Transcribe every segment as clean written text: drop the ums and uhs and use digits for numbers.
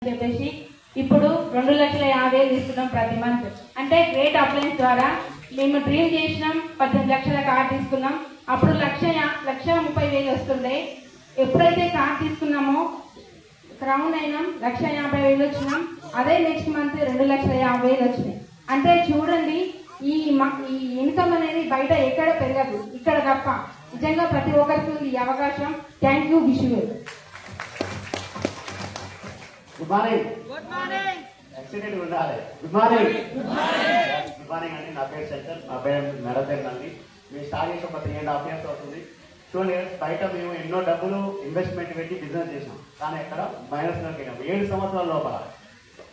చెప్పేసి ఇప్పుడు 2,50,000 తీసుకున్నాం ప్రతి మంత్. అంటే గ్రేట్ అప్లయన్స్ ద్వారా మేము డ్రీమ్ చేసినాం, 18 లక్షల కార్ తీసుకున్నాం. అప్పుడు 1,30,000 వస్తుండే. ఎప్పుడైతే కార్ తీసుకున్నామో క్రౌన్ అయినాం, 1,50,000 వచ్చినాం. అదే నెక్స్ట్ మంత్ 2,50,000 వచ్చినాయి. అంటే చూడండి, ఈ ఇన్కమ్ అనేది బయట ఎక్కడ పెరగదు, ఇక్కడ తప్ప. నిజంగా ప్రతి ఒక్కరికి ఉంది ఈ అవకాశం. Thank you. Wish you. Good morning. Good morning. Excellent ఉండాలి. Good morning. గుడ్ మార్నింగ్ అండి. నా పేరు శంకర్, నా పేరు నరదేవ్ అండి. మేము స్టార్ట్ చేసి ఒక 3.5 years అవుతుంది. చూడండి, బయట మేము ఎన్నో డబ్బులు ఇన్వెస్ట్మెంట్ పెట్టి బిజినెస్ చేసాం, కానీ ఎక్కడ మైనస్లోకి వెళ్ళాం. 7 సంవత్సరాల లోపల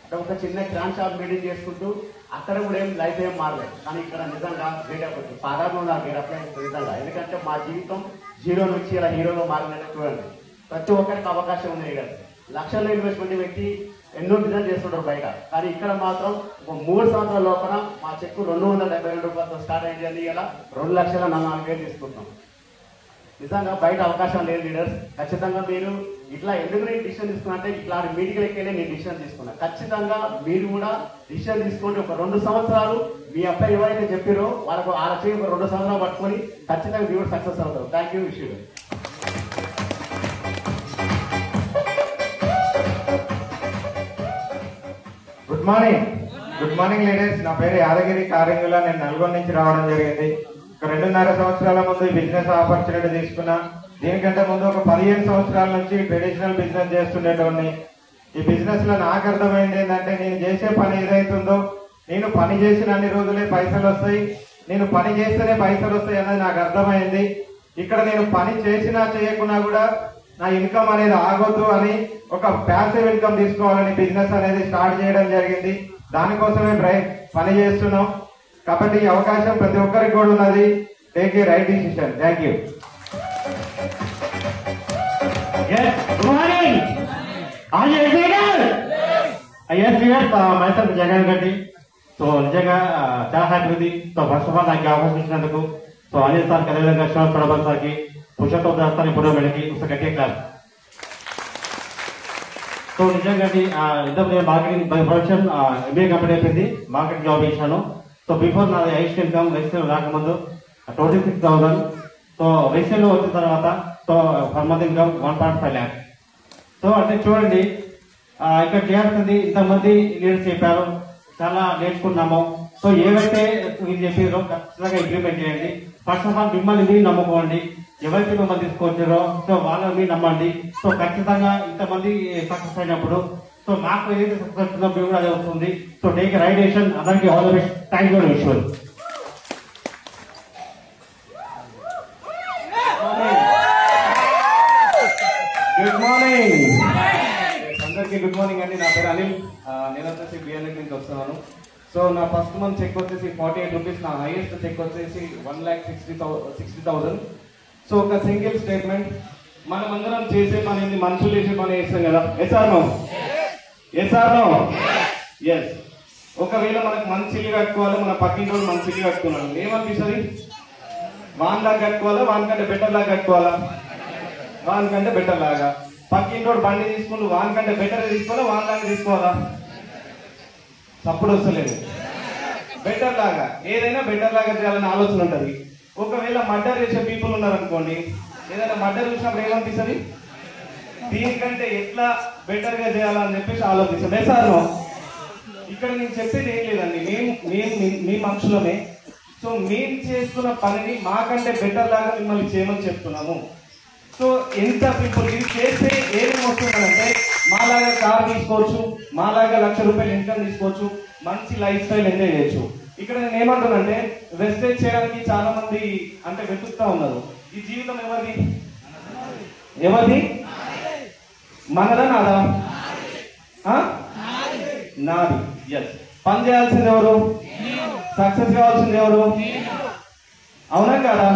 అంటే ఒక చిన్న గ్రాండ్ షాప్ మెయింటైన్ చేసుకుంటూ అక్కడ కూడా లైఫ్ ఏం మారలేదు. కానీ ఇక్కడ నిజంగా గ్రేట్ అయిపోతుంది. సాధారణంగా మీరు అప్లై నిజంగా, ఎందుకంటే మా జీవితం 0 నుంచి ఇలా హీరోగా మారినట్టు చూడండి. ప్రతి ఒక్కరికి అవకాశం ఉంది. ఇక్కడ లక్షల్లో ఇన్వెస్ట్మెంట్ పెట్టి ఎన్నో బిజినెస్ చేస్తుంటారు బయట, కానీ ఇక్కడ మాత్రం ఒక 3 సంవత్సరాల లోపల మా చెక్కు 272 రూపాయలతో స్టార్ట్ అయింది. ఇలా 2,04,000 తీసుకుంటాం. నిజంగా బయట అవకాశం లేదు లీడర్స్. ఖచ్చితంగా మీరు ఇట్లా ఎందుకు నేను డిసిషన్ తీసుకున్నా, ఇట్లా మీటింగ్లకి వెళ్ళి నేను డిసిషన్ తీసుకున్నా. ఖచ్చితంగా మీరు కూడా డిసిషన్ తీసుకోండి. ఒక 2 సంవత్సరాలు మీ అబ్బాయి ఎవరైతే చెప్పారో వాళ్ళకు ఒక 2 సంవత్సరాలు పట్టుకొని ఖచ్చితంగా మీరు సక్సెస్ అవుతారు. Thank you. విషయం. Good morning. Good morning leaders. నా పేరు యాదగిరి కారింగుల. నేను నల్గొండ నుంచి రావడం జరిగింది. 2.5 సంవత్సరాల ముందు బిజినెస్ ఆపర్చునిటీ తీసుకున్నా. దీనికంటే ముందు ఒక 15 సంవత్సరాల నుంచి ట్రెడిషనల్ బిజినెస్ చేస్తుండేటోడిని. ఈ బిజినెస్ లో నాకు అర్థమైంది ఏంటంటే, నేను చేసే పని ఏదైతుందో, నేను పని చేసిన అన్ని రోజులే పైసలు వస్తాయి, నేను పని చేస్తేనే పైసలు వస్తాయి అనేది నాకు అర్థమైంది. ఇక్కడ నేను పని చేసినా చేయకున్నా కూడా నా ఇన్కమ్ అనేది ఆగొద్దు అని ఒక ప్యాసివ్ ఇన్కమ్ తీసుకోవాలని బిజినెస్ అనేది స్టార్ట్ చేయడం జరిగింది. దానికోసమే పని చేస్తున్నాం. కాబట్టి ఈ అవకాశం ప్రతి ఒక్కరికి కూడా ఉన్నది. Take a right decision. Thank you. Good morning. Myself Jagan Reddy. So నిజంగా చాలా హ్యాపీ ఉంది. సో ఫస్ట్ ఆఫ్ ఆల్ నాకు అవకాశం ఇచ్చినందుకు సో అనిల్ సార్, అదేవిధంగా శ్రీనివాస్ ప్రభాకర్ సార్కి, పురుషోత్తం దాస్తాన్ ఇప్పుడు మేడకి గట్టిగా క్లాస్. సో నిజంగా ఇంతకు marketing by production MBA complete అయిపోయింది. మార్కెటింగ్ జాబ్ చేశాను. సో బిఫోర్ నాది హైయెస్ట్ ఇన్కమ్ రైతులు రాకముందు 26,000. సో రైతులు వచ్చిన తర్వాత so per month income 1.5 lakhs. So అంటే చూడండి, ఇక్కడ చేయాల్సింది ఇంతమంది లీడర్స్ చెప్పారు, చాలా నేర్చుకున్నాము. సో ఏవైతే మీరు చెప్పారో ఖచ్చితంగా ఇంప్లిమెంట్ చేయండి. ఫస్ట్ ఆఫ్ ఆల్ మిమ్మల్ని మీరు నమ్ముకోండి. ఎవరైతే మిమ్మల్ని తీసుకొచ్చారో సో వాళ్ళని మీరు నమ్మండి. సో ఖచ్చితంగా ఇంతమంది సక్సెస్ అయినప్పుడు సో మాకు ఏదైతే సక్సెస్ వచ్చిందో మేము కూడా అదే వస్తుంది. So take right decision. అందరికీ all the best. Thank you. Vishwal. Good morning అందరికి. గుడ్ మార్నింగ్ అండి. నా పేరు అనిల్. నేను వచ్చేసి బిఎల్ఎక్ నుంచి వస్తున్నాను. సో నా ఫస్ట్ మంత్ చెక్ వచ్చేసి 48 రూపీస్. నా హైయెస్ట్ చెక్ వచ్చేసి 1,60,000. సో ఒక సింగిల్ స్టేట్మెంట్, మనం అందరం చేసే పని మనుషులు చేసే పని చేస్తాం కదా. ఎస్ఆర్నో ఎస్ఆర్నో ఎస్. ఒకవేళ మనకు మంచి ఇల్లు కట్టుకోవాలి, మన పక్కింటి వాళ్ళు మంచి ఇల్లు కట్టుకున్నాడు, ఏమనిపిస్తుంది? వాన్లాగా కట్టుకోవాలా, వానికంటే బెటర్ లాగా కట్టుకోవాలా? వానికంటే బెటర్ లాగా. పక్కింటోడు బండి తీసుకుంటూ వానికంటే బెటర్ తీసుకోవాలా, వానిలాగా తీసుకోవాలా? తప్పుడు వస్తలేదు. బెటర్ లాగా, ఏదైనా బెటర్ లాగా చేయాలని ఆలోచన ఉంటుంది. ఒకవేళ మర్డర్ చేసే పీపుల్ ఉన్నారనుకోండి, ఏదైనా మర్డర్ చూసినప్పుడు ఏమనిపిస్తుంది? దీనికంటే ఎట్లా బెటర్ గా చేయాలని చెప్పేసి ఆలోచిస్తుంది. సార్ ఇక్కడ నేను చెప్పేది ఏం లేదండి, మీ మనుషులమే. సో మేము చేస్తున్న పనిని మాకంటే బెటర్ లాగా మిమ్మల్ని చేయమని చెప్తున్నాము. సో ఎంత సింపుల్. ఇది చేస్తే ఏమి వస్తుందంటే, మాలాగా కార్ తీసుకోవచ్చు, మాలాగా ₹1,00,000 ఇన్కమ్ తీసుకోవచ్చు, మంచి లైఫ్ స్టైల్ ఎంజాయ్ చేయొచ్చు. ఇక్కడ నేను ఏమంటానంటే, వెస్టేజ్ చేయడానికి చాలా మంది అంటే వెతుకుతా ఉన్నారు. ఈ జీవితం ఎవరిది? ఎవరిది? మనదా నాదా? నాది. ఎస్. పని చేయాల్సింది ఎవరు? సక్సెస్ కావాల్సింది ఎవరు? అవునా కాదా?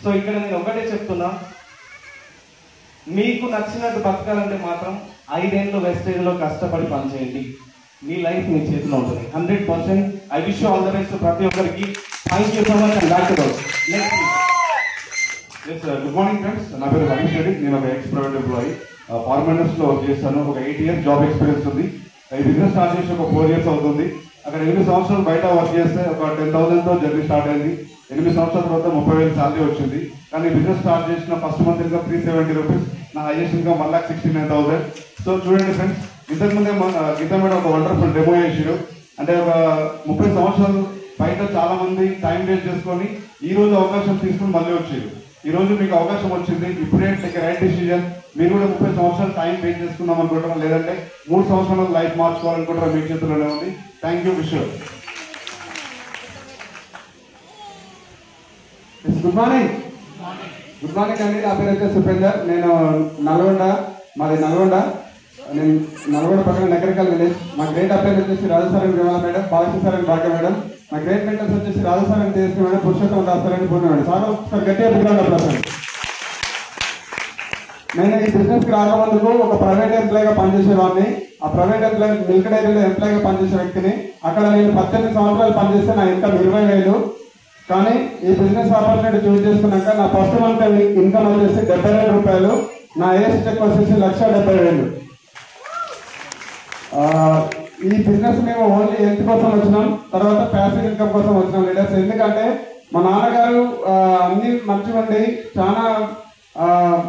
సో ఇక్కడ నేను ఒకటే చెప్తున్నా, మీకు నచ్చినట్టు బతకాలంటే మాత్రం 5 ఏళ్ళు వెస్టేజ్ లో కష్టపడి పనిచేయండి. మీ లైఫ్ మీ చేతిలో ఉంటుంది 100%. I wish you all the best ప్రతి ఒక్కరికి. Thank you so much. And back to next. Good morning friends. నా పేరు హరీష్ రెడ్డి. నేను ఒక ఎక్స్ ప్రైవేట్ ఎంప్లాయీ. ఫార్మా ఇండస్ట్రీలో వర్క్ చేస్తాను. ఒక 8 years జాబ్ ఎక్స్పీరియన్స్ ఉంది. ఈ బిజినెస్ స్టార్ట్ చేసి ఒక 4 years అవుతుంది. అక్కడ 8 సంవత్సరాలు బయట వర్క్ చేస్తే ఒక 10,000తో జర్నీ స్టార్ట్ అయింది. 8 సంవత్సరాల తర్వాత 30,000 శాలరీ వచ్చింది. కానీ బిజినెస్ స్టార్ట్ చేసిన ఫస్ట్ మంత్ ఇన్కమ్ 370 రూపీస్, నా హైయెస్ట్ ఇన్కమ్ 1,69,000. సో చూడండి ఫ్రెండ్స్, ఇంతకుముందే గీతా మేడం ఒక వండర్ఫుల్ డెమో చేసారు. అంటే ఒక 30 సంవత్సరాలు బయట చాలా మంది టైం వేస్ట్ చేసుకొని ఈ రోజు అవకాశం తీసుకుని మళ్ళీ వచ్చారు. ఈ రోజు మీకు అవకాశం వచ్చింది, ఇప్పుడే టేక్ రైట్ డిసిజన్. మీరు కూడా 30 సంవత్సరాలు టైం వేస్ట్ చేసుకుందాం అనుకుంటారా, లేదంటే 3 సంవత్సరాలు లైఫ్ మార్చుకోవాలనుకుంటారా, మీ చేతుల్లోనే ఉంది. థ్యాంక్ యూ విశ్వ. Good morning. గుడ్ మార్నింగ్ అండి. నా పేరు వచ్చేసి సుపేందర్. నేను మాది నల్గొండ. నేను నల్గొండ పక్కన నగరికల్ విలేజ్. మా గ్రేట్ అప్లైన్ వచ్చేసి రాజసారని విమల మేడం, బాలకృష్ణారని భాగ్య మేడం. మా గ్రేట్ మెంటర్స్ వచ్చేసి రాజసారని తేజస్వి మేడం, పురుషోత్తమ దాసారని పూర్ణ మేడం. సార్ ఒకసారి గట్టిగా పిల్లలు. నేను ఈ బిజినెస్ కి రాకముందుకు ఒక ప్రైవేట్ ఎంప్లాయీగా పనిచేసేవాడిని. ఆ ప్రైవేట్ ఎంప్లాయీ మిల్క్ డైరీలో ఎంప్లాయీగా పనిచేసే వ్యక్తిని. అక్కడ నేను 18 సంవత్సరాలు పనిచేస్తే నా ఇన్కమ్ 20,000. కానీ ఈ బిజినెస్ ఆపర్చునిటీ చూస్ చేసుకున్నాక నా ఫస్ట్ మంత్ ఇన్కమ్ వచ్చేసి 70,000 రూపాయలు. నా ఏజ్ చెక్ వచ్చేసి 1,70,000. ఈ బిజినెస్ మేము ఓన్లీ హెల్త్ కోసం వచ్చినాం, తర్వాత ప్యాసివ్ ఇన్కమ్ కోసం వచ్చినాం లీడర్స్. ఎందుకంటే మా నాన్నగారు అన్ని మంచిగా ఉండి చాలా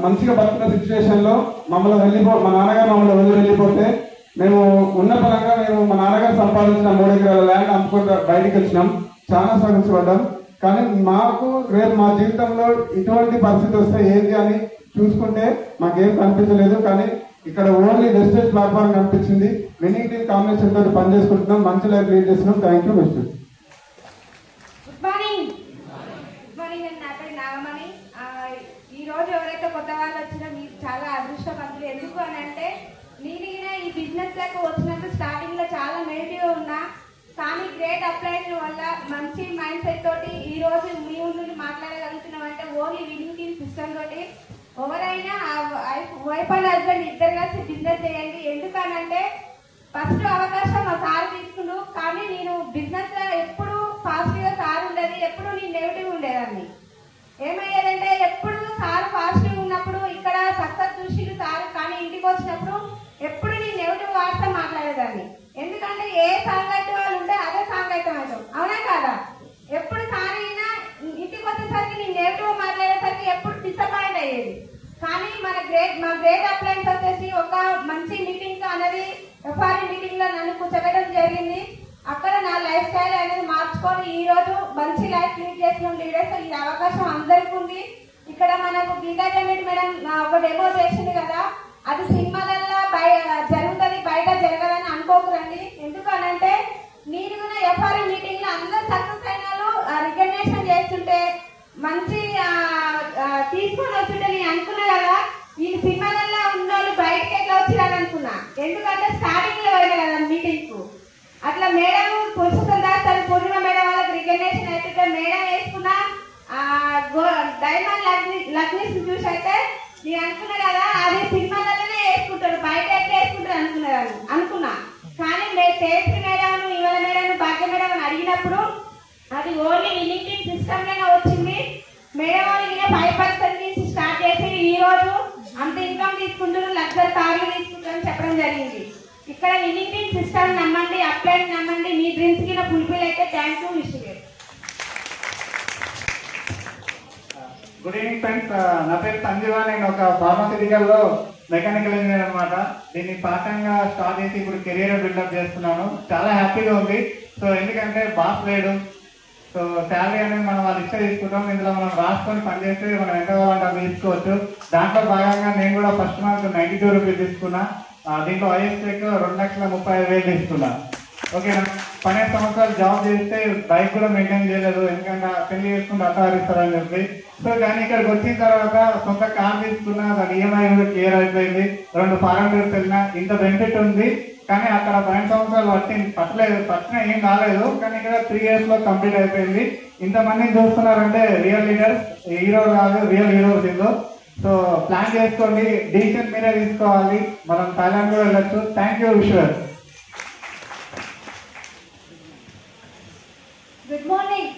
మంచిగా బతుకున్న సిచ్యువేషన్ లో మా నాన్నగారు మమ్మల్ని వెళ్ళిపోతే మేము ఉన్న పరంగా మా నాన్నగారు సంపాదించిన 3 ఎకరాల ల్యాండ్ అమ్ముకుని బయటికి వచ్చినాం. చాలా సంతోషపడ్డాం. కానీ మాకు రేపు మా జీవితంలో ఇటువంటి పరిస్థితి వస్తే ఏంటి అని చూసుకుంటే మాకేం కనిపించలేదు. కానీ ఇక్కడ ఓన్లీ వెస్టేజ్ ప్లాట్ఫామ్ కనిపించింది. విన్నింగ్ టీమ్ కాంబినేషన్ తోటి పనిచేసుకుంటున్నాం, మంచి లైఫ్ లీడ్ చేస్తున్నాం. Thank you mister. Good morning. Good morning అండి. నా పేరు నాగమణి. ఈ రోజు ఎవరైతే కొత్త వాళ్ళు వచ్చినా మీరు చాలా అదృష్టవంతులు. ఎందుకు అని అంటే నేను ఈ బిజినెస్ లకు వచ్చినప్పుడు స్టార్టింగ్ లో చాలా నెగిటివ్ ఉన్నా, కానీ గ్రేట్ అప్లైన్ వల్ల మంచి మైండ్ సెట్ తోటి ఈ రోజు మీ ముందు మాట్లాడగలుగుతున్నాం. అంటే ఓన్లీ విన్నింగ్ టీమ్ సిస్టమ్ తోటి ఎవరైనా వైఫ్ అండ్ హస్బెండ్ ఇద్దరు కలిసి బిజినెస్ చేయండి. ఎందుకనంటే ఫస్ట్ అవకాశం మా సార్ తీసుకుండు, కానీ నేను బిజినెస్ లో ఎప్పుడు పాజిటివ్ గా సార్ ఉండేది, ఎప్పుడు నేను నెగిటివ్ ఉండేదాన్ని. ఏమయ్యేదంటే ఎప్పుడు సార్ పాజిటివ్ ఉన్నప్పుడు ఇక్కడ సక్సెస్ చూసి సార్, కానీ ఇంటికి వచ్చినప్పుడు ఎప్పుడు నేను నెగిటివ్ వార్త మాట్లాడేదాన్ని. ఎందుకంటే ఏ సాంగత్యం వాళ్ళు ఉంటే అదే సాంగత్యం అవుతాం, అవునా కాదా? ఎప్పుడు సార్ అయినా ఇంటికి వచ్చేసరికి నేను నెగిటివ్ మాట్లాడేసరికి ఎప్పుడు డిసప్పాయింట్ అయ్యేది. కానీ మా గ్రేట్ అప్లైన్స్ వచ్చేసి ఒక మంచి మీటింగ్ అనేది ఎఫ్ఆర్ఈ మీటింగ్ లో నన్ను కూర్చోబెట్టడం జరిగింది. అక్కడ నా లైఫ్ స్టైల్ అనేది మార్చుకొని ఈ రోజు మంచి లైఫ్ లీడ్ చేసిన లీడర్స్. ఈ అవకాశం అందరికీ ఉంది. ఇక్కడ మనకు గీతా జమేట్ మేడం ఒక డెమో చేసింది కదా, అది సినిమాలలో జరుగుతుంది, బయట జరగదని అనుకోకురండి. ఎందుకనంటే నేను కూడా ఎఫ్ఆర్ఈ మీటింగ్ లో అందరు సక్సెస్ అయిన వాళ్ళు రికగ్నేషన్ చేస్తుంటే మంచి తీసుకొని వస్తుంటే నేను అనుకున్నా కదా, ఈ సినిమాలలో ఉన్న వాళ్ళు బయటకి ఎట్లా వచ్చిరాని అనుకున్నా. ఎందుకంటే స్టార్టింగ్ లో పోయినా కదా మీటింగ్ కు. అట్లా మేడం పురుషోత్తమ దాస్ అని పూర్ణిమ మేడం వాళ్ళకి రికగ్నేషన్ అయితే మేడం వేసుకున్న డైమండ్ లగ్నిస్ చూసి అయితే నేను అనుకున్నా కదా, అది సినిమాలలోనే వేసుకుంటారు, బయట ఎట్లా వేసుకుంటారు అనుకున్నా. కానీ తేజస్వి మేడం ఇవాళ మేడం భాగ్య మేడం అని అడిగినప్పుడు అది ఓన్లీ విన్నింగ్ టీమ్ సిస్టమ్ లోనే వచ్చింది. మేడం వాళ్ళకి 5% నుంచి స్టార్ట్ చేసి ఈ రోజు అంత ఇన్కమ్ తీసుకుంటారు, లగ్జరీ కార్లు తీసుకుంటారని చెప్పడం జరిగింది. ఇక్కడ విన్నింగ్ టీమ్ సిస్టమ్ నమ్మండి, అప్లైన్ నమ్మండి, మీ డ్రీమ్స్ కి ఫుల్ఫిల్ అయితే. Thank you mister. Good evening friends. నా పేరు సంజీవ. నేను ఒక ఫార్మాసిటికల్ లో మెకానికల్ ఇంజనీర్ అనమాట. దీన్ని పాఠంగా స్టార్ట్ చేసి ఇప్పుడు కెరీర్ బిల్డప్ చేస్తున్నాను. చాలా హ్యాపీగా ఉంది. సో ఎందుకంటే బాస్ లేడు, సో శాలరీ అనేది మనం వాళ్ళు ఇచ్చే తీసుకుంటాం. ఇందులో మనం రాసుకొని పనిచేస్తే మనం ఎంత కావాలంటే అది తీసుకోవచ్చు. దాంట్లో భాగంగా నేను కూడా ఫస్ట్ మంత్ 92 రూపీస్ తీసుకున్నా. దీంట్లో హైయెస్ట్ చెక్ 2,35,000 తీసుకున్నా. ఓకేనా? 12 సంవత్సరాలు జాబ్ చేస్తే బైక్ కూడా మెయింటైన్ చేయలేదు, ఎందుకంటే పెళ్లి చేసుకుంటే అర్థారిస్తారని చెప్పి. సో కానీ ఇక్కడికి వచ్చిన తర్వాత సొంత కార్ తీసుకున్నా, దాని ఈఎంఐ కూడా క్లియర్ అయిపోయింది. 2 ఫారెన్ టూర్స్ వెళ్ళినా. ఇంత బెనిఫిట్ ఉంది. కానీ అక్కడ 12 సంవత్సరాలు పట్టిన ఏం కాలేదు. కానీ ఇక్కడ 3 years లో కంప్లీట్ అయిపోయింది. ఇంతమందిని చూస్తున్నారంటే రియల్ లీడర్స్, హీరో కాదు, రియల్ హీరోస్ ఇల్లు. సో ప్లాన్ చేసుకోండి, డిసిషన్ మీరే తీసుకోవాలి. మనం థాయిలాండ్ కూడా వెళ్ళొచ్చు. Thank you Vishwar. Good morning.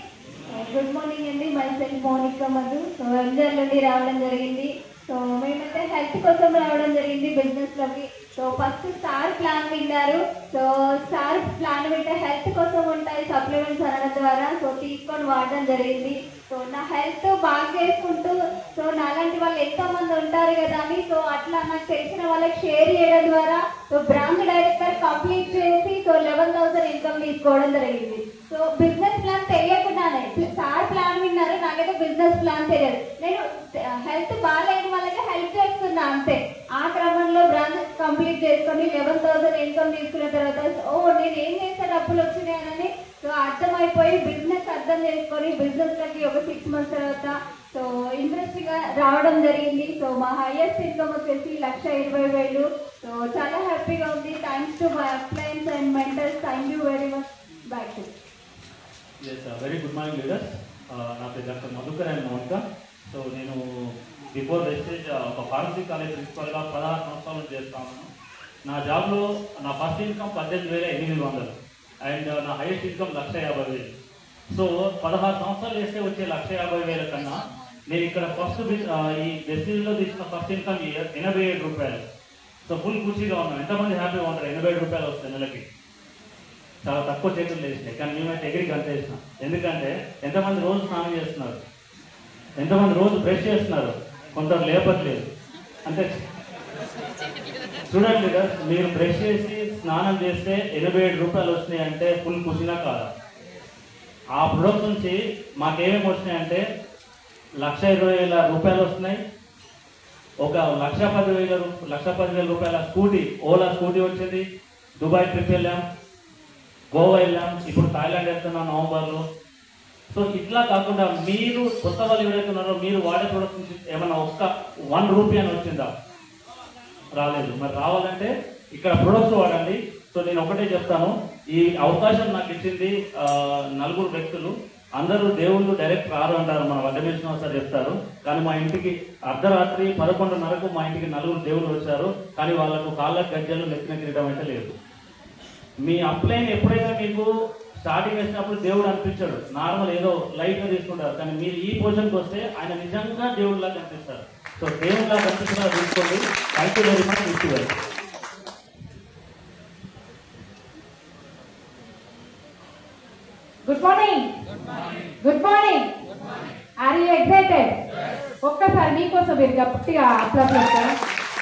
Good morning అండి. Myself Monika Madhu. So అందరి నుండి రావడం జరిగింది. సో మేమైతే హెల్త్ కోసం రావడం జరిగింది బిజినెస్ లోకి. సో ఫస్ట్ స్టార్ ప్లాన్ విన్నారు. సో స్టార్ ప్లాన్ వింటే హెల్త్ కోసం ఉంటాయి సప్లిమెంట్స్ అనడం ద్వారా సో తీసుకొని వాడడం జరిగింది. సో నా హెల్త్ బాగా చేసుకుంటూ సో నాలాంటి వాళ్ళు ఎంతో మంది ఉంటారు కదా అని సో అట్లా నాకు తెలిసిన వాళ్ళకి షేర్ చేయడం ద్వారా సో బ్రాంచ్ డైరెక్టర్ కంప్లీట్ చేసి సో 11,000 ఇన్కమ్ తీసుకోవడం జరిగింది. సో బిజినెస్ ప్లాన్ తెలియకుండానే స్టార్ ప్లాన్ విన్నారు, నాకైతే బిజినెస్ ప్లాన్ తెలియదు. నేను హెల్త్ బాగాలేని వాళ్ళకి హెల్ప్ చేస్తున్నా అంతే. ఆ క్రమంలో బ్రాంచెస్ కంప్లీట్ చేసుకొని 11,000 ఇన్కమ్ తీసుకున్న తర్వాత నేను ఏం చేస్తే డబ్బులు వచ్చినాయని సో అర్థమైపోయి బిజినెస్ అర్థం చేసుకొని బిజినెస్ లకి ఒక 6 months తర్వాత సో ఇంట్రెస్ట్ గా రావడం జరిగింది. సో మా హైయెస్ట్ ఇన్కమ్ వచ్చేసి 1,20,000. సో చాలా హ్యాపీగా ఉంది. Thanks to my uplines and mentors. Thank you very much. Back to very good morning leaders. నా పేరు doctor Madhukar and Mounika. So నేను బిఫోర్ వెస్టేజ్ ఒక ఫార్మసీ కాలేజ్ ప్రిన్సిపల్గా 16 సంవత్సరాలు చేస్తా ఉన్నాను. నా జాబ్లో నా ఫస్ట్ ఇన్కమ్ 18,800 అండ్ నా హైయెస్ట్ ఇన్కమ్ 1,50,000. సో 16 సంవత్సరాలు చేస్తే వచ్చే 1,50,000 కన్నా నేను ఇక్కడ ఫస్ట్ ఈ వెస్టేజ్లో తీసుకున్న ఫస్ట్ ఇన్కమ్ 87 రూపాయలు. సో ఫుల్ ఖుషీగా ఉన్నాం. ఎంతమంది హ్యాపీగా ఉంటారు? 87 రూపాయలు వస్తాయి నెలకి. చాలా తక్కువ చేతులు వేసినాయి, కానీ మేమైతే ఎగిరికి అంత వేసినాం. ఎందుకంటే ఎంతమంది రోజు స్నానం చేస్తున్నారు, ఎంతమంది రోజు బ్రష్ చేస్తున్నారు, కొందరు లేపట్లేదు. అంటే చూడండి కదా, మీరు బ్రష్ చేసి స్నానం చేస్తే 87 రూపాయలు వస్తున్నాయి అంటే ఫుల్ ఖుషినా కాదా? ఆ ప్రొడక్ట్స్ నుంచి మాకేమేమి వచ్చినాయంటే 1,20,000 రూపాయలు వస్తున్నాయి. ఒక 1,10,000 రూపాయల స్కూటీ, ఓలా స్కూటీ వచ్చింది. దుబాయ్ ట్రిప్ వెళ్ళాం, గోవా వెళ్ళాం, ఇప్పుడు థాయిలాండ్ వెళ్తున్నాం నవంబర్లో. సో ఇట్లా కాకుండా మీరు కొత్త వాళ్ళు ఎవరైతే ఉన్నారో మీరు వాడే ప్రొడక్ట్ నుంచి ఏమన్నా ఒక్క 1 రూపీ అని వచ్చిందా? రాలేదు. మరి రావాలంటే ఇక్కడ ప్రొడక్ట్స్ వాడండి. సో నేను ఒకటే చెప్తాను, ఈ అవకాశం నాకు ఇచ్చింది 4 వ్యక్తులు. అందరూ దేవుళ్ళు డైరెక్ట్ రారు అంటారు, మన వడ్డమేశ్వర సార్ చెప్తారు. కానీ మా ఇంటికి అర్ధరాత్రి 11:30కు మా ఇంటికి 4 దేవుళ్ళు వచ్చారు. కానీ వాళ్ళకు కాళ్ళ గజ్జలు నెత్తిన కిరీటం అయితే లేదు. మీ అప్లైన్ ఎప్పుడైతే మీకు స్టార్టింగ్ వేసినప్పుడు దేవుడు అనిపించాడు, నార్మల్ ఏదో లైట్ గా తీసుకుంటారు. కానీ మీరు ఈ పొజిషన్కి వస్తే ఆయన నిజంగా దేవుడిలా కనిపిస్తారు. సో దేవుడిలా కనిపిస్తున్నా తీసుకోండి. Thank you very much. తీసుకోవాలి. Good morning. Good morning. Are you excited? ఒక్కసారి మీకోసం మీరు గట్టిగా అప్లాస్ చేస్తారా?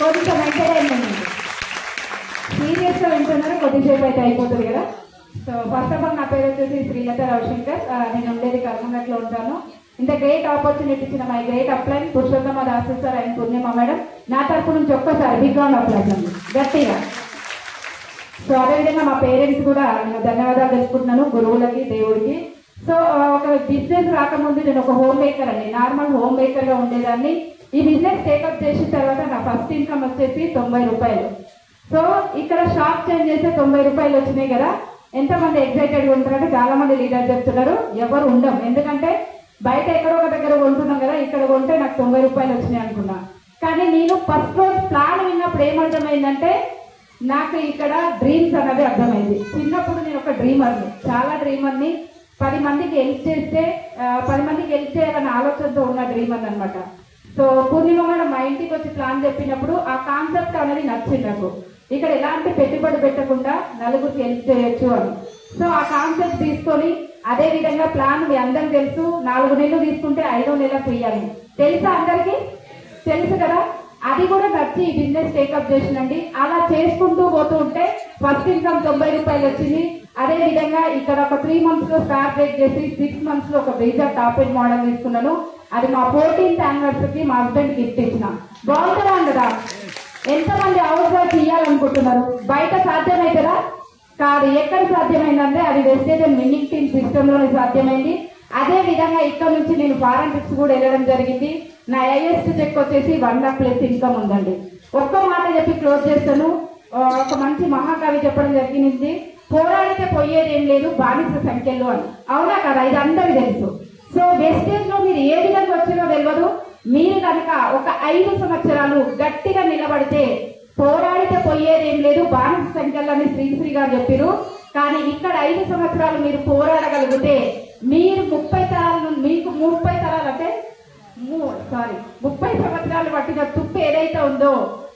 కొంచెం ఎంటర్టైన్మెంట్. సీరియస్ గా వింటున్నారు, కొద్దిసేపు అయితే అయిపోతుంది కదా. సో ఫస్ట్ ఆఫ్ ఆల్ నా పేరు వచ్చేసి శ్రీలత రవిశంకర్. నేను ఉండేది కర్మగట్లో ఉంటాను. ఇంత గ్రేట్ ఆపర్చునిటీ ఇచ్చిన my great upline Purushottama Das sir and Purnima madam, నా తరపు నుంచి ఒక్కసారి బిగ్ రౌండ్ అప్లైన్ అండి గట్టిగా. సో అదేవిధంగా మా పేరెంట్స్ కూడా నేను ధన్యవాదాలు తెలుసుకుంటున్నాను, గురువులకి, దేవుడికి. సో ఒక బిజినెస్ రాకముందు నేను ఒక హోమ్ మేకర్ అండి, నార్మల్ హోమ్ మేకర్ గా ఉండేదాన్ని. ఈ బిజినెస్ టేకప్ చేసిన తర్వాత నా ఫస్ట్ ఇన్కమ్ వచ్చేసి 90 రూపాయలు. సో ఇక్కడ షాప్ చేంజ్ చేస్తే 90 రూపాయలు వచ్చినాయి కదా. ఎంతమంది ఎక్సైటెడ్గా ఉంటారంటే చాలా మంది లీడర్ చెప్తున్నారు, ఎవరు ఉండం. ఎందుకంటే బయట ఎక్కడో ఒక దగ్గర కొంటున్నాం కదా, ఇక్కడ కొంటే నాకు 90 రూపాయలు వచ్చినాయి అనుకున్నా. కానీ నేను ఫస్ట్ రోజు ప్లాన్ విన్నప్పుడు ఏమర్థమైందంటే నాకు ఇక్కడ డ్రీమ్స్ అన్నది అర్థమైంది. చిన్నప్పుడు నేను ఒక డ్రీమర్ని, చాలా డ్రీమర్ని. 10 మందికి హెల్ప్ చేస్తే 10 మందికి హెల్ప్ చేయాలన్న ఆలోచనతో ఉన్న డ్రీమర్ అనమాట. సో పూర్ణిమ మేడం మా ఇంటికి వచ్చి ప్లాన్ చెప్పినప్పుడు ఆ కాన్సెప్ట్ అనేది నచ్చింది నాకు. ఇక్కడ ఎలాంటి పెట్టుబడి పెట్టకుండా 4గురికి హెల్ప్ చేయొచ్చు అని. సో ఆ కాన్సెప్ట్ తీసుకొని అదే విధంగా ప్లాన్ మీ అందరికి తెలుసు, 4 నెలలు తీసుకుంటే 5వ నెలకు ఇయ్యాలి. తెలుసా అందరికి? తెలుసు కదా. అది కూడా నచ్చి ఈ బిజినెస్ టేకప్ చేసినండి. అలా చేసుకుంటూ పోతూ ఉంటే ఫస్ట్ ఇన్కమ్ 90 రూపాయలు వచ్చింది. అదే విధంగా ఇక్కడ ఒక 3 months లో స్టార్ బ్రేక్ చేసి 6 months లో ఒక బ్రీజర్ టాప్ ఎండ్ మోడల్ తీసుకున్నాను. అది మా 14th anniversary మా హస్బెండ్ గిఫ్ట్ ఇచ్చిన. బాగుంటుందా కదా? ఎంతమంది హౌస్ వైఫ్ ఇవ్వాలనుకుంటున్నారు? బయట సాధ్యమవుతుందా? కాదు. ఎక్కడ సాధ్యమైందంటే అది Vestige and winning team system లోనే సాధ్యమైంది. అదే విధంగా ఇక్కడ నుంచి నేను ఫారెన్ ట్రిప్స్ కూడా వెళ్ళడం జరిగింది. నా హైయెస్ట్ చెక్ వచ్చేసి 1 lakh+ ఇన్కమ్ ఉందండి. ఒక్క మాట చెప్పి క్లోజ్ చేస్తాను. ఒక మంచి మహాకవి చెప్పడం జరిగింది, పోరాడితే పోయేది ఏం లేదు బానిస సంఖ్యలో అని. అవునా కదా? ఇది అందరికీ తెలుసు. సో వెస్టేజ్ లో మీరు ఏ విధంగా వచ్చినో తెలియదు. మీరు కనుక ఒక 5 సంవత్సరాలు గట్టిగా నిలబడితే పోరాడితే పోయేది ఏం లేదు బానిస సంఖ్యలో అని శ్రీశ్రీ గారు చెప్పారు. కానీ ఇక్కడ 5 సంవత్సరాలు మీరు పోరాడగలిగితే మీరు 30 తరాలు, మీకు 30 తరాలు అంటే 30 సంవత్సరాలు పట్టిన తుప్పు ఏదైతే ఉందో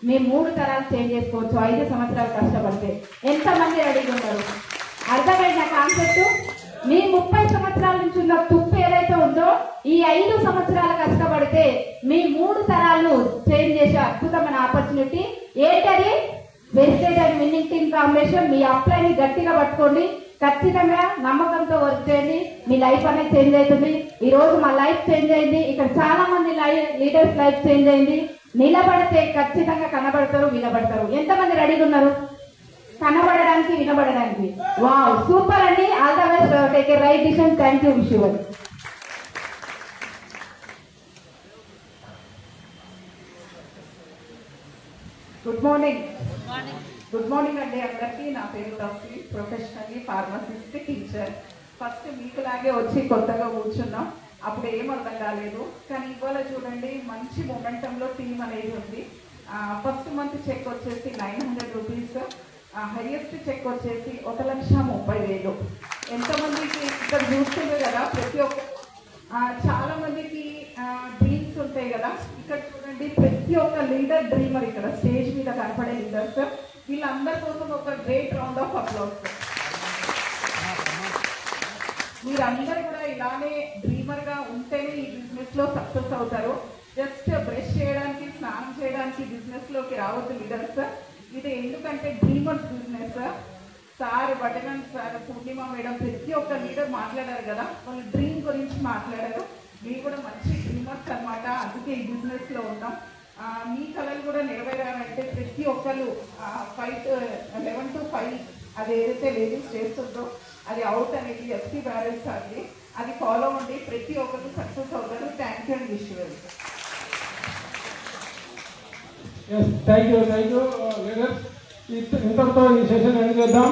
మీ 3 తరాలు చేంజ్ చేసుకోవచ్చు 5 సంవత్సరాలు కష్టపడితే. ఎంతమంది రెడీగా ఉన్నారు? అర్థమైన కాన్సెప్ట్? మీ 30 సంవత్సరాల నుంచి ఉన్న తుప్పు ఏదైతే ఉందో ఈ 5 సంవత్సరాలు కష్టపడితే మీ 3 తరాలు చేంజ్ చేసే అద్భుతమైన ఆపర్చునిటీ. ఏంటది? Wastage and winning team combination. మీ అప్లైని గట్టిగా పట్టుకోండి, ఖచ్చితంగా నమ్మకంతో వర్క్ చేయండి, మీ లైఫ్ అనేది చేంజ్ అవుతుంది. ఈ రోజు మా లైఫ్ చేంజ్ అయింది, ఇక్కడ చాలా మంది లీడర్స్ లైఫ్ చేంజ్ అయింది. నిలబడితే ఖచ్చితంగా కనబడతారు, వినబడతారు. ఎంతమంది రెడీగా ఉన్నారు కనబడడానికి, వినబడడానికి? వావ్, సూపర్ అండి. All the best, take a right decision. Thank you, wish you well. Good morning. Good morning అండి అందరికీ. నా పేరు తస్సి, ప్రొఫెషనల్లీ ఫార్మసిస్ట్, టీచర్. ఫస్ట్ మీకులాగే వచ్చి కొత్తగా కూర్చున్నాం, అప్పుడు ఏం అర్థం కాలేదు. కానీ ఇవాళ చూడండి మంచి మొమెంటంలో టీమ్ అనేది ఉంది. ఫస్ట్ మంత్ చెక్ వచ్చేసి 900 రూపీస్, హైయెస్ట్ చెక్ వచ్చేసి 1,30,000. ఎంతమందికి ఇక్కడ చూస్తుంది కదా, ప్రతి ఒక్క చాలా మందికి డ్రీమ్స్ ఉంటాయి కదా. ఇక్కడ చూడండి ప్రతి ఒక్క లీడర్ డ్రీమర్ ఇక్కడ స్టేజ్ మీద కనపడే లీడర్స్. వీళ్ళందరి కోసం ఒక గ్రేట్ రౌండ్ ఆఫ్ అప్లాస్. మీరందరూ కూడా ఇలానే డ్రీమర్ గా ఉంటేనే ఈ బిజినెస్ లో సక్సెస్ అవుతారు. జస్ట్ బ్రష్ చేయడానికి, స్నానం చేయడానికి బిజినెస్ లోకి రావద్దు లీడర్స్. ఇది ఎందుకంటే డ్రీమర్స్ బిజినెస్. సార్ బటనన్ సార్, పూర్ణిమ మేడం, ప్రతి ఒక్క లీడర్ మాట్లాడారు కదా, వాళ్ళు డ్రీమ్ గురించి మాట్లాడారు. మీరు కూడా మంచి డ్రీమర్స్ అనమాట, అందుకే ఈ బిజినెస్ లో ఉన్నాం. మీ కళలు కూడా నెరవేరాలంటే ప్రతి ఒక్కరు 11 to 5 అది ఏదైతే లేడీస్ చేస్తుందో అది అవుట్ అనేది ఎస్పీ బ్యారెన్స్ అది, అది ఫాలో అవ్వండి. ప్రతి ఒక్కరు సక్సెస్ అవుతారు. Thank you and wish you well. Thank you leaders. ఇంతటితో ఈ సెషన్ ఎండ్ చేద్దాం.